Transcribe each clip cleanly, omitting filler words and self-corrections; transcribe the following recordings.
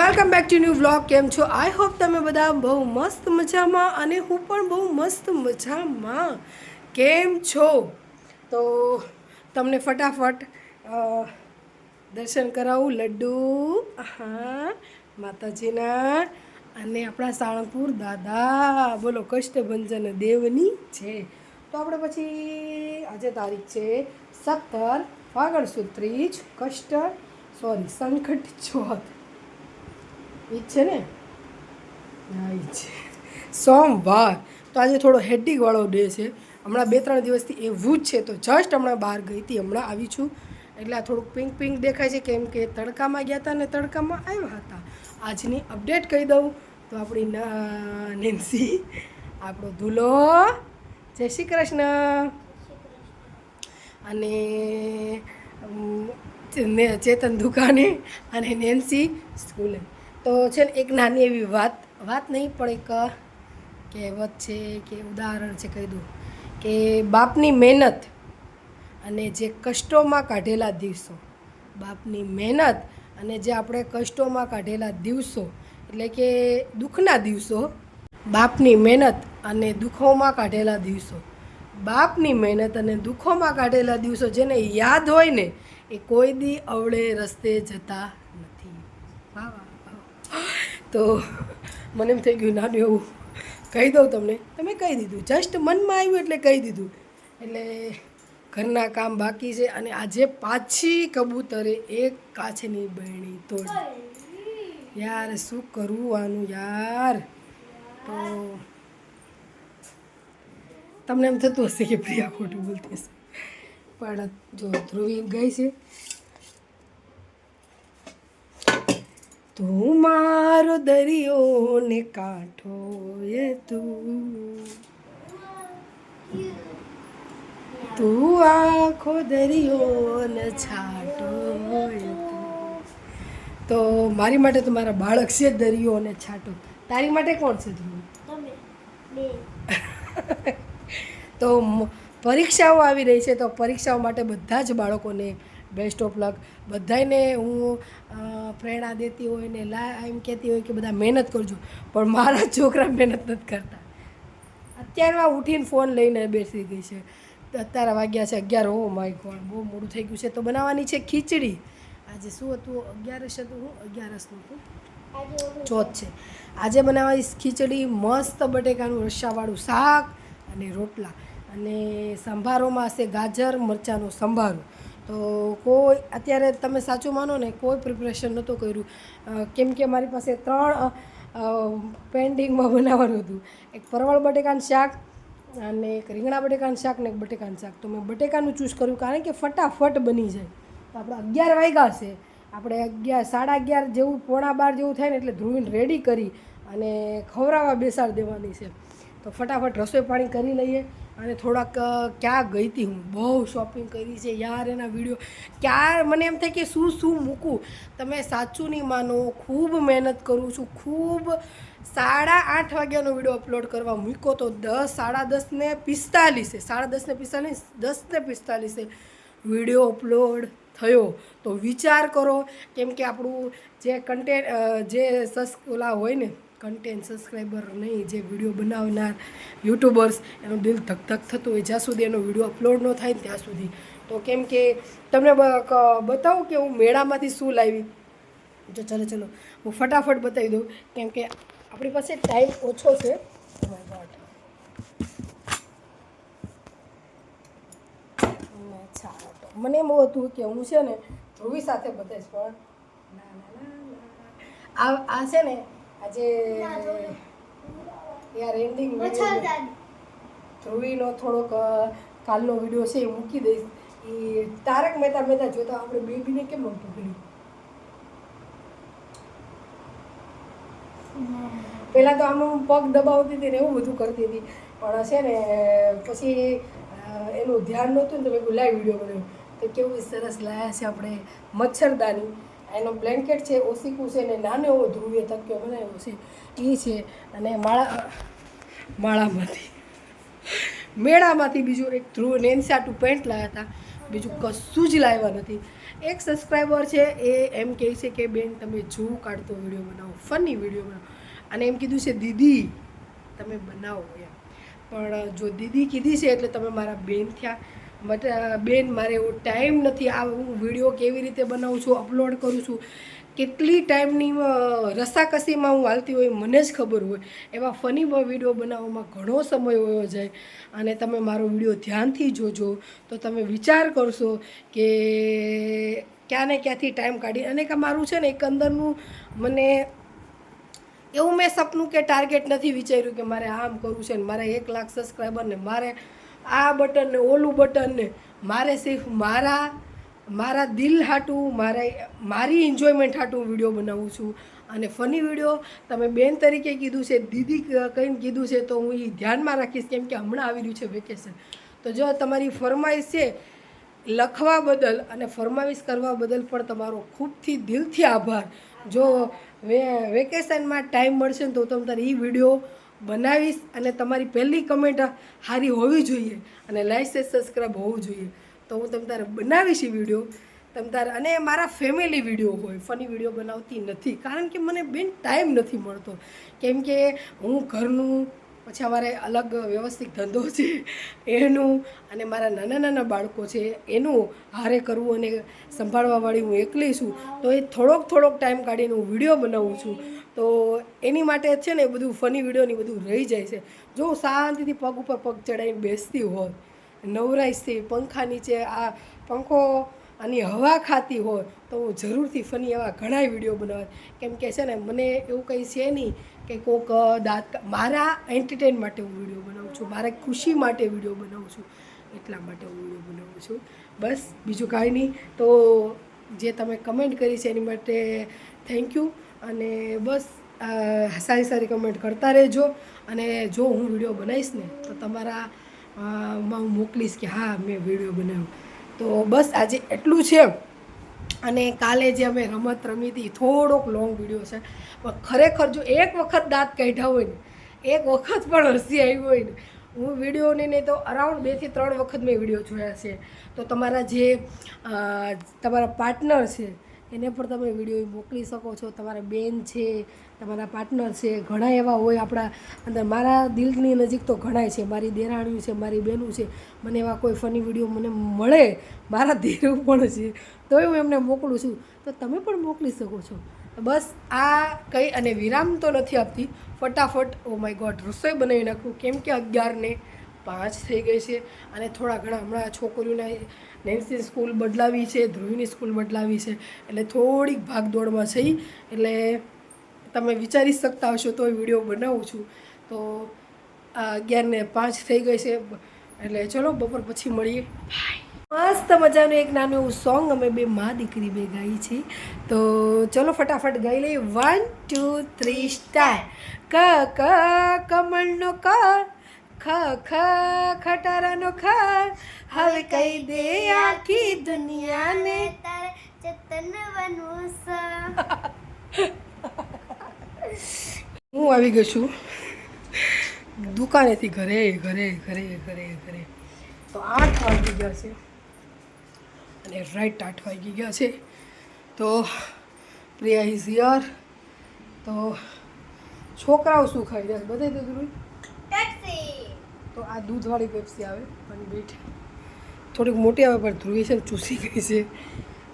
Welcome back to new vlog. કેમ છો? I hope તમે બધા બહુ મસ્ત મજામાં અને હું પણ બહુ મસ્ત મજામાં. કેમ છો? તો તમને ફટાફટ દર્શન કરાવું લડ્ડુ હા માતાજીના અને આપણા સાળંગપુર દાદા બોલો કષ્ટભંજન દેવની છે. તો આપણે પછી આજે તારીખ છે 17 ફાગણ સુદ ત્રીજ સંકટ ચોથ એ છે ને હા એ છે સોમવાર. તો આજે થોડો હેડિકવાળો ડે છે. હમણાં 2-3 દિવસથી એવું જ છે. તો જસ્ટ હમણાં બહાર ગઈ હતી, હમણાં આવી છું એટલે આ થોડુંક પિંક પિંક દેખાય છે કેમ કે તડકામાં ગયા હતા ને તડકામાં આવ્યા હતા. આજની અપડેટ કહી દઉં તો આપણી નેન્સી આપણો ધૂલો જય શ્રી કૃષ્ણ અને ચેતન દુકાને અને નેન્સી સ્કૂલે. તો છે ને એક નાની એવી વાત નહીં પણ એક કહેવત છે કે ઉદાહરણ છે કહી દઉં કે બાપની મહેનત અને જે કષ્ટોમાં કાઢેલા દિવસો, બાપની મહેનત અને જે આપણે કષ્ટોમાં કાઢેલા દિવસો એટલે કે દુઃખના દિવસો, બાપની મહેનત અને દુઃખોમાં કાઢેલા દિવસો, બાપની મહેનત અને દુઃખોમાં કાઢેલા દિવસો જેને યાદ હોય ને એ કોઈ દી અવળે રસ્તે જતા નથી. વાહ વાહ. તો મને એમ થઈ ગયું નાનું એવું કહી દઉં તમને. તમે કહી દીધું, જસ્ટ મનમાં આવ્યું એટલે કહી દીધું. એટલે ઘરના કામ બાકી છે અને આજે પાછી કબૂતરે એક કાચની બરણી તોડી. યાર શું કરવું આનું યાર. તો તમને એમ થતું હશે કે પ્રિયા ખોટું બોલતી હશે પણ જો ધ્રુવી ગઈ છે. તું મારો દરિયો ને કાંઠો એ તું આખો દરિયો ને છાંટો એ તો મારી માટે તો મારા બાળક છે દરિયો અને છાંટો. તારી માટે કોણ છે ધ્રુવી? તો પરીક્ષાઓ આવી રહી છે તો પરીક્ષાઓ માટે બધા જ બાળકોને બેસ્ટ ઓફ લક. બધાને હું પ્રેરણા દેતી હોય ને એમ કહેતી હોય કે બધા મહેનત કરજો પણ મારા છોકરા મહેનત નથી કરતા. અત્યારમાં ઉઠીને ફોન લઈને બેસી ગઈ છે. અત્યારે વાગ્યા છે 11. ઓ માય ગોડ બહુ મોડું થઈ ગયું છે. તો બનાવવાની છે ખીચડી. આજે શું હતું? 11 હતું. 11નું હતું ચોથ છે. આજે બનાવવાની ખીચડી, મસ્ત બટેકાનું રસાવાળું શાક અને રોટલા અને સંભારોમાં હશે ગાજર મરચાંનો સંભારો. તો કોઈ અત્યારે તમે સાચું માનો ને કોઈ પ્રિપરેશન નહોતું કર્યું કેમ કે મારી પાસે 3 પેન્ડિંગમાં બનાવવાનું હતું. એક પરવળ બટેકાનું શાક અને એક રીંગણા બટેકાનું શાક ને એક બટેકાનું શાક. તો મેં બટેકાનું ચૂઝ કર્યું કારણ કે ફટાફટ બની જાય. તો આપણે 11 વાગ્યા છે, આપણે 11:30 જેવું 11:15 જેવું થાય ને એટલે ધ્રુવીને રેડી કરી અને ખવડાવવા બેસાડી દેવાની છે. તો ફટાફટ રસોઈ પાણી કરી લઈએ. અને થોડાક ક્યાં ગઈ હતી હું, બહુ શોપિંગ કરી છે યાર. એના વિડીયો ક્યાં મને એમ થાય કે શું મૂકું. તમે સાચું નહીં માનો, ખૂબ મહેનત કરું છું. ખૂબ 8:30 વાગ્યાનો વિડીયો અપલોડ કરવા મૂક્યો તો 10:45 વિડીયો અપલોડ થયો. તો વિચાર કરો કેમ કે આપણું જે કન્ટેન્ટ જે હોય ને કન્ટેન્ટ સબસ્ક્રાઈબર નહીં, જે વિડીયો બનાવનાર યુટ્યુબર્સ એનું દિલ ધક ધક થતું હોય જ્યાં સુધી એનો વિડીયો અપલોડ ન થાય ત્યાં સુધી. તો કેમ કે તમને બતાવું કે હું મેળામાંથી શું લાવી. જો ચલો હું ફટાફટ બતાવી દઉં કેમ કે આપણી પાસે ટાઈમ ઓછો છે. મને એમ હતું કે હું છે ને ધ્રુવી સાથે બતાવીશ પણ આ છે ને આજે યાર એન્ડિંગ ધ્રુવીનો થોડોક કાલનો વિડીયો છે એ મૂકી દઈશ. એ તારક મહેતા જોતા આપણે બેબીને કેમ નહોતું કર્યું. પહેલાં તો આમ પગ દબાવતી હતી ને એવું બધું કરતી હતી પણ છે ને પછી એનું ધ્યાન નહોતું ને તો મેં લાઈવ વિડીયો બનાવ્યો. તો કેવું સરસ લાયા છે આપણે મચ્છરદાની. એનો બ્લેન્કેટ છે, ઓસીકું છે ને નાનો એવો ધ્રુવીય તકિયો બનાવ્યો છે એ છે. અને મેળામાંથી બીજું એક નેન્સાટું પેન્ટ લાવ્યા હતા. બીજું કશું જ લાવ્યા નથી. એક સબસ્ક્રાઈબર છે એ એમ કહે છે કે બેન તમે જો કાઢતો વિડીયો બનાવો, ફની વિડીયો બનાવો, અને એમ કીધું છે દીદી તમે બનાવો એમ. પણ જો દીદી કીધી છે એટલે તમે મારા બેન થયા. બેન મારે એવો ટાઈમ નથી, આ હું વિડીયો કેવી રીતે બનાવું છું, અપલોડ કરું છું, કેટલી ટાઈમની રસાકસીમાં હું હાલતી હોય મને જ ખબર હોય. એવા ફની વિડીયો બનાવવામાં ઘણો સમય વયો જાય. અને તમે મારો વિડીયો ધ્યાનથી જોજો તો તમે વિચાર કરશો કે ક્યાં ને ક્યાંથી ટાઈમ કાઢી. અને કે મારું છે ને એક અંદરનું મને એવું મેં સપનું કે ટાર્ગેટ નથી વિચાર્યું કે મારે આમ કરવું છે ને મારે 1 લાખ સબસ્ક્રાઈબર ને મારે આ બટન ને ઓલું બટન ને મારે સિર્ફ મારા દિલ હાટું મારી એન્જોયમેન્ટ હાટું વિડીયો બનાવું છું. અને ફની વિડીયો તમે બેન તરીકે કીધું છે, દીદી કંઈને કીધું છે તો હું એ ધ્યાનમાં રાખીશ, કેમ કે હમણાં આવી રહ્યું છે વેકેશન. તો જો તમારી ફરમાઈશ છે લખવા બદલ અને ફરમાઈશ કરવા બદલ પણ તમારો ખૂબથી દિલથી આભાર. જો વેકેશનમાં ટાઈમ મળશે ને તો તમારે એ વિડીયો બનાવીશ અને તમારી પહેલી કમેન્ટ સારી હોવી જોઈએ અને લાઈક સબસ્ક્રાઈબ હોવું જોઈએ તો હું તમ તારે બનાવીશ એ વિડીયો તમ તારે. અને મારા ફેમિલી વિડીયો હોય, ફની વિડીયો બનાવતી નથી કારણ કે મને બેન ટાઈમ નથી મળતો, કેમ કે હું ઘરનું પછી અમારે અલગ વ્યવસ્થિત ધંધો છે એનું, અને મારા નાના નાના બાળકો છે એનું હારે કરવું અને સંભાળવાવાળી હું એકલી છું. તો એ થોડોક ટાઈમ કાઢીને હું વિડીયો બનાવું છું. તો એની માટે છે ને બધું ફની વિડીયોની બધું રહી જાય છે. જો હું શાંતિથી પગ ઉપર પગ ચડાવીને બેસતી હોય, નવરાઈશથી પંખા નીચે આ પંખો આની હવા ખાતી હોય તો હું જરૂરથી ફની એવા ઘણાય વિડીયો બનાવે. કેમ કે છે ને મને એવું કંઈ છે નહીં કે કોક મારા એન્ટરટેન માટે હું વિડીયો બનાવું છું, મારા ખુશી માટે વિડીયો બનાવું છું, એટલા માટે હું વિડીયો બનાવું છું. બસ બીજું કાંઈ નહીં. તો જે તમે કમેન્ટ કરી છે એની માટે થેન્ક યુ. અને બસ સારી કમેન્ટ કરતા રહેજો. અને જો હું વિડીયો બનાવીશ ને તો તમારા માં હું મોકલીશ કે હા મેં વિડીયો બનાવ્યો. તો બસ આજે એટલું છે. અને કાલે જે અમે રમત રમી હતી થોડોક લોંગ વિડીયો છે, પણ ખરેખર જો એક વખત દાંત કાઢ્યા હોય ને, એક વખત પણ હસી આવી હોય ને, હું વિડીયોને નહીં તો અરાઉન્ડ 2 થી 3 વખત મેં વિડીયો જોયા છે. તો તમારા જે તમારા પાર્ટનર છે એને પણ તમે વિડીયો મોકલી શકો છો. તમારા બેન છે, તમારા પાર્ટનર છે, ઘણા એવા હોય આપણા અંદર. મારા દિલની નજીક તો ઘણાય છે, મારી દેરાણીઓ છે, મારી બહેનું છે. મને એવા કોઈ ફની વિડીયો મને મળે, મારા દેરું પણ છે તોય હું એમને મોકલું છું, તો તમે પણ મોકલી શકો છો. બસ આ કંઈ અને વિરામ તો નથી આપતી, ફટાફટ ઓ માય ગોડ રસોઈ બનાવી નાખું, કેમ કે 11:05 થઈ ગઈ છે. અને થોડા ઘણા હમણાં છોકરીઓના નેન્સી સ્કૂલ બદલાવી છે, ધ્રુવીની સ્કૂલ બદલાવી છે, એટલે થોડીક ભાગદોડમાં છે. એટલે તમે વિચારી શકતા હશો તો વિડીયો બનાવું છું. તો 11:05 થઈ ગઈ છે, એટલે ચલો બપોર પછી મળીએ. મસ્ત મજાનું એક નાનું એવું સોંગ અમે બે માં દીકરી બે ગાઈ છે. તો ચલો ફટાફટ ગાઈ લઈએ. 1 2 3 સ્ટાર. ક ક કમળનો ક, ખ ખ ખટારાનો ખ, હવે કહી દે આખી દુનિયાને તારે ચેતન બનવું છે. હું આવી ગઈ છું દુકાનેથી ઘરે. તો 8 વાગી ગયા છે અને રાઈટ 8 વાગી ગયા છે. તો પ્રિયા ઇઝ હિયર. તો છોકરાઓ શું ખાઈ રહ્યા છે બધાય તો ધ્રુવી? ટેક્સી. તો આ દૂધવાળી પેપ્સી આવે અને બેઠી થોડીક મોટી આવે પણ ધ્રુવી છે ને ચૂસી ગઈ છે.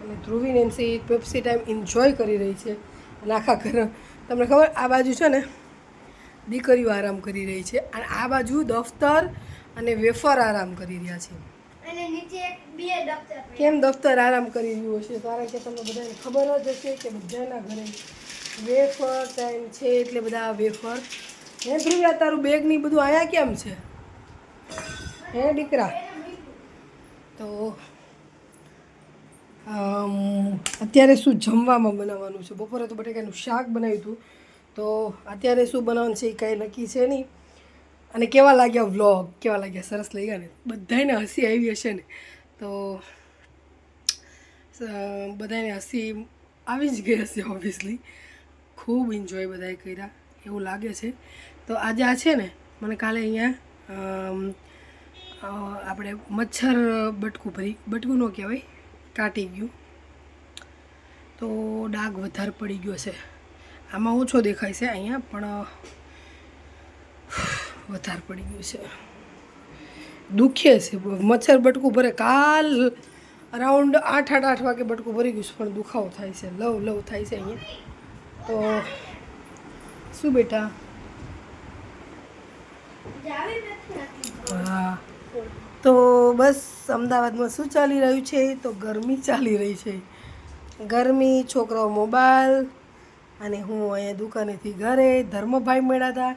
અને Dhruvi Nancy Pepsi time enjoy કરી રહી છે. અને આખા ઘર તમને ખબર આ બાજુ છે ને દીકરીઓ આરામ કરી રહી છે અને આ બાજુ દફતર અને વેફર આરામ કરી રહ્યા છે. અને નીચે એક બે દફતર. કેમ દફતર આરામ કરી રહ્યું હશે? કારણ કે તમને બધાને ખબર જ હશે કે બધાના ઘરે વેફર ટાઈમ છે એટલે બધા વેફર. હે ધ્રુવ્યા તારું બેગ ની બધું આયા કેમ છે હે દીકરા? તો અત્યારે શું જમવામાં બનાવવાનું છે? બપોરે તો બટેકાનું શાક બનાવ્યું હતું, તો અત્યારે શું બનાવવાનું છે એ કાંઈ નક્કી છે નહીં. અને કેવા લાગ્યા વ્લોગ? કેવા લાગ્યા? સરસ લાગ્યા ને? બધાને હસી આવી હશે ને? તો બધાને હસી આવી જ ગઈ હશે ઓબ્વિયસલી. ખૂબ એન્જોય બધાએ કર્યા એવું લાગે છે. તો આજે આ છે ને મને કાલે અહીંયા આપણે મચ્છર બટકું ન કહેવાય, કાટી ગયું તો ડાઘ વધારે પડી ગયો છે. આમાં ઓછો દેખાય છે અહીંયા, પણ વધારે પડી ગયું છે. દુખે છે, મચ્છર બટકું ભરે. કાલ અરાઉન્ડ 8 વાગે બટકું ભરી ગયું છે, પણ દુખાવો થાય છે, લવ થાય છે અહીંયા. તો શું બેટા? હા, તો બસ અમદાવાદમાં શું ચાલી રહ્યું છે? તો ગરમી ચાલી રહી છે. ગરમી, છોકરાઓ મોબાઈલ, અને હું અહીંયા દુકાનેથી ઘરે. ધર્મભાઈ મળ્યા હતા,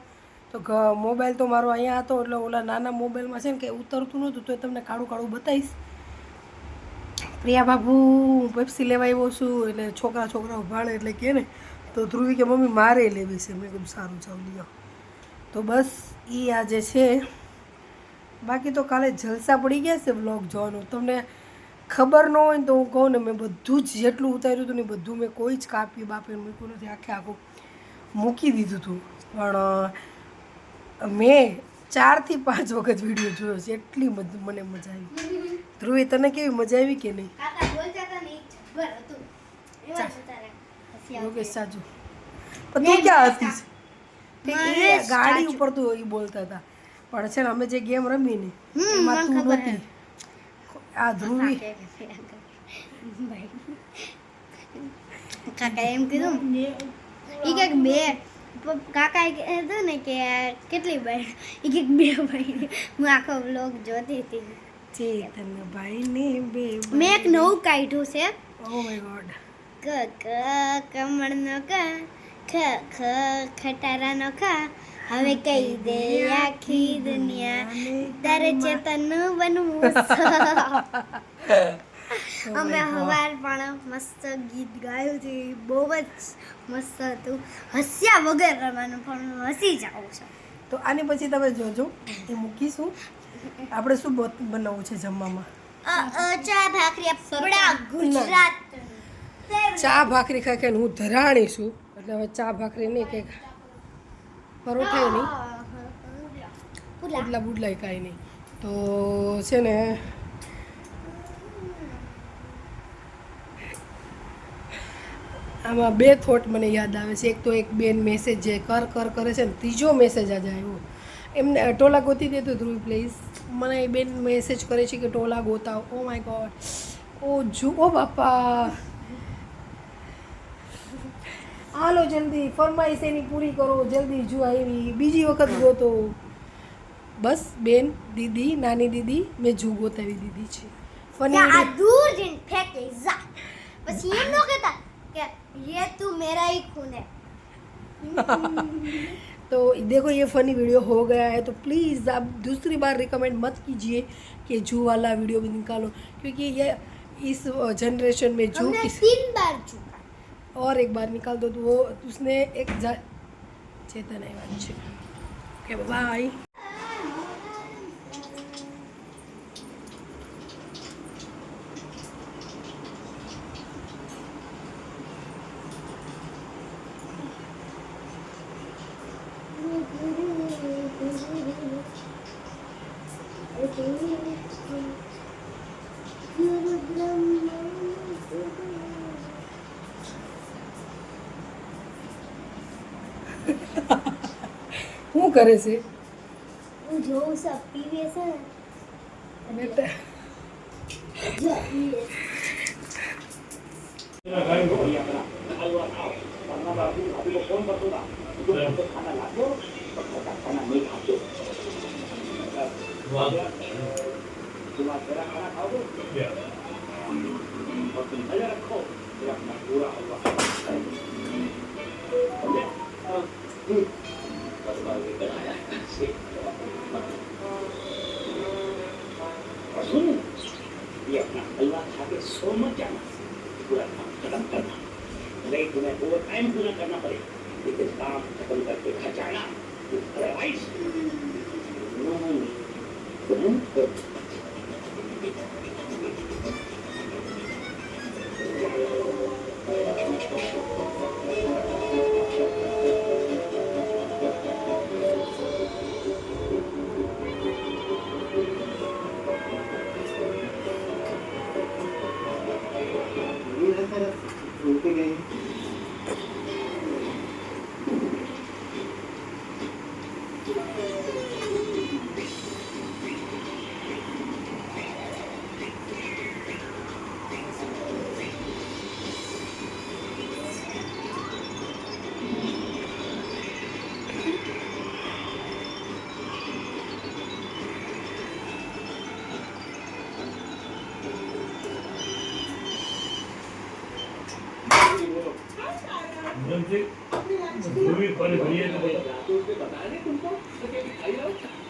તો મોબાઈલ તો મારો અહીંયા હતો, એટલે ઓલા નાના મોબાઈલમાં છે ને કે ઉતરતું નહોતું, તો તમને કાળું કાળું બતાવીશ. પ્રિયા બાબુ, હું પેપ્સી લેવા આવ્યો છું, એટલે છોકરાઓ ભાળે એટલે કહે ને, તો ધ્રુવી કે મમ્મી મારે લેવી છે. મેં કીધું સારું, જાવ લ્યો. તો બસ એ આજે છે. બાકી તો કાલે જલસા પડી ગયા છે વ્લોગ જોવાનું. તમને ખબર ન હોય ને તો હું કહું ને, મેં બધું જ જેટલું ઉતાર્યું હતું ને બધું મેં કોઈ જ કાપી મૂક્યું નથી. આખું મૂકી દીધું હતું. પણ મેં 4 થી 5 વખત વિડીયો જોયો છે. એટલી મને મજા આવી. ધ્રુવી, તને કેવી મજા આવી કે નહીં? યોગેશ સાજુ, પણ તું ક્યાં હતી? ગાડી ઉપર તું એ બોલતા હતા, પણ છે ને અમે જે ગેમ રમી ને એમાં તું નહોતી. આ ધ્રુવી કાકા એમ કીધું કાકાએ કીધું ને કે કેટલી ભાઈ, એ કે 2 ભાઈ. હું આખો વ્લોગ જોતી હતી. ચેતનભાઈ ને 2 મેં એક નવું કાઢ્યું છે. Oh my God. ક કમળનો ક, ખ ખટારાનો ખા, હવે કહી દે આખી દુનિયા તારે ચેતન બનવું. અમે હવાર પણ મસ્ત ગીત ગાયું છે, બહુ જ મસ્ત હતું. હસ્યા વગર રમવાનું, પણ હસી જાઉં છું. તો આની પછી તમે જોજો, એ મૂકીશું. આપણે શું બનાવવું છે જમવામાં? ચા ભાખરી આપણા ગુજરાત. ચા ભાખરી ખાઈ ખાઈને હું ધરાણી છું, એટલે હવે ચા ભાખરી નહીં, કે પરોઠાય નહીં, પુડલા બુડલાય કાંઈ નહીં. તો છે ને આમાં 2 થોટ મને યાદ આવે છે. એક તો એક બેન મેસેજ જે કર કરે છે ને, ત્રીજો મેસેજ આજે આવ્યો. એમને ટોલા ગોતી દે તો ધ્રુવી પ્લીઝ. મને એ બેન મેસેજ કરે છે કે ટોલા ગોતાવ. ઓ માય ગોડ, ઓ જુઓ બાપા, હાલો જલ્દી, ફરમાઈશ એની પૂરી કરો, જલ્દી જો આવી, બીજી વખત ગોતો. બસ બેન, દીદી, નાની દીદી, મેં જુ ગોતાવી દીધી છે. આ દૂર જઈને ફેંકે જા, પછી એમ ન કહેતા કે ये तू मेरा ही खून है. तो देखो ये फ़नी वीडियो हो गया है, तो प्लीज़ आप दूसरी बार रिकमेंड मत कीजिए कि जू वाला वीडियो भी निकालो, क्योंकि ये इस जनरेशन में जू हमने 3 बार चुका और एक बार निकाल दो तो वो उसने एक चेतन है अच्छे. Okay bye. શું કરે છે? હું જોઉં છું ટીવી છે ને બેટા. જો ટીવી ये अपना हलवा खा के सो मत जाना, पूरा काम खत्म करना. भले ही तुम्हें ओवर टाइम पूरा करना पड़े, लेकिन काम खत्म करके खा जाना. अदरवाइज एकदम से भूमि पर भरिए तो रातों पे बताया नहीं तुमको तो क्या दिखाई रहा